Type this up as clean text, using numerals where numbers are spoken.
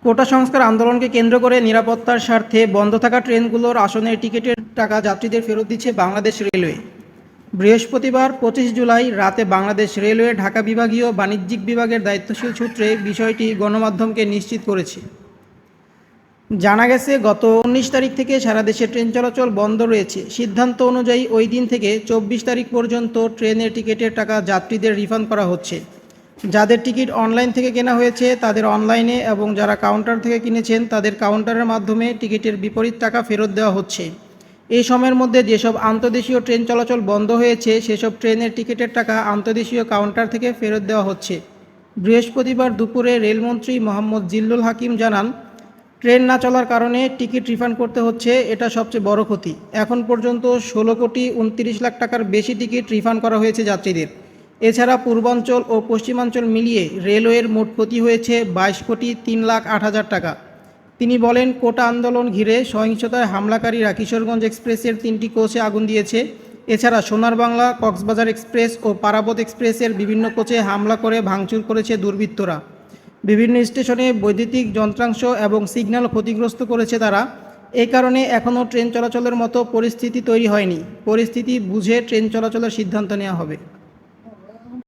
কোটা সংস্কার আন্দোলনকে কেন্দ্র করে নিরাপত্তার স্বার্থে বন্ধ থাকা ট্রেনগুলোর আসনের টিকিটের টাকা যাত্রীদের ফেরত দিচ্ছে বাংলাদেশ রেলওয়ে। বৃহস্পতিবার 25 জুলাই রাতে বাংলাদেশ রেলওয়ে ঢাকা বিভাগীয় বাণিজ্যিক বিভাগের দায়িত্বশীল সূত্রে বিষয়টি গণমাধ্যমকে নিশ্চিত করেছে। জানা গেছে, গত 19 তারিখ থেকে সারা দেশে ট্রেন চলাচল বন্ধ রয়েছে। সিদ্ধান্ত অনুযায়ী ওই দিন থেকে 24 তারিখ পর্যন্ত ট্রেনের টিকিটের টাকা যাত্রীদের রিফান্ড করা হচ্ছে। যাদের টিকিট অনলাইন থেকে কেনা হয়েছে তাদের অনলাইনে এবং যারা কাউন্টার থেকে কিনেছেন তাদের কাউন্টারের মাধ্যমে টিকিটের বিপরীত টাকা ফেরত দেওয়া হচ্ছে। এই সময়ের মধ্যে যেসব আন্তর্দেশীয় ট্রেন চলাচল বন্ধ হয়েছে সেসব ট্রেনের টিকিটের টাকা আন্তর্দেশীয় কাউন্টার থেকে ফেরত দেওয়া হচ্ছে। বৃহস্পতিবার দুপুরে রেলমন্ত্রী মোহাম্মদ জিল্লুল হাকিম জানান, ট্রেন না চলার কারণে টিকিট রিফান্ড করতে হচ্ছে, এটা সবচেয়ে বড় ক্ষতি। এখন পর্যন্ত 16,29,00,000 টাকার বেশি টিকিট রিফান্ড করা হয়েছে যাত্রীদের। এছাড়া পূর্বাঞ্চল ও পশ্চিমাঞ্চল মিলিয়ে রেলওয়ের মোট ক্ষতি হয়েছে 22,03,08,000 টাকা। তিনি বলেন, কোটা আন্দোলন ঘিরে সহিংসতায় হামলাকারীরা কিশোরগঞ্জ এক্সপ্রেসের 3টি কোচে আগুন দিয়েছে। এছাড়া সোনার বাংলা, কক্সবাজার এক্সপ্রেস ও পারাবত এক্সপ্রেসের বিভিন্ন কোচে হামলা করে ভাঙচুর করেছে দুর্বৃত্তরা। বিভিন্ন স্টেশনে বৈদ্যুতিক যন্ত্রাংশ এবং সিগন্যাল ক্ষতিগ্রস্ত করেছে তারা। এই কারণে এখনও ট্রেন চলাচলের মতো পরিস্থিতি তৈরি হয়নি। পরিস্থিতি বুঝে ট্রেন চলাচলের সিদ্ধান্ত নেওয়া হবে।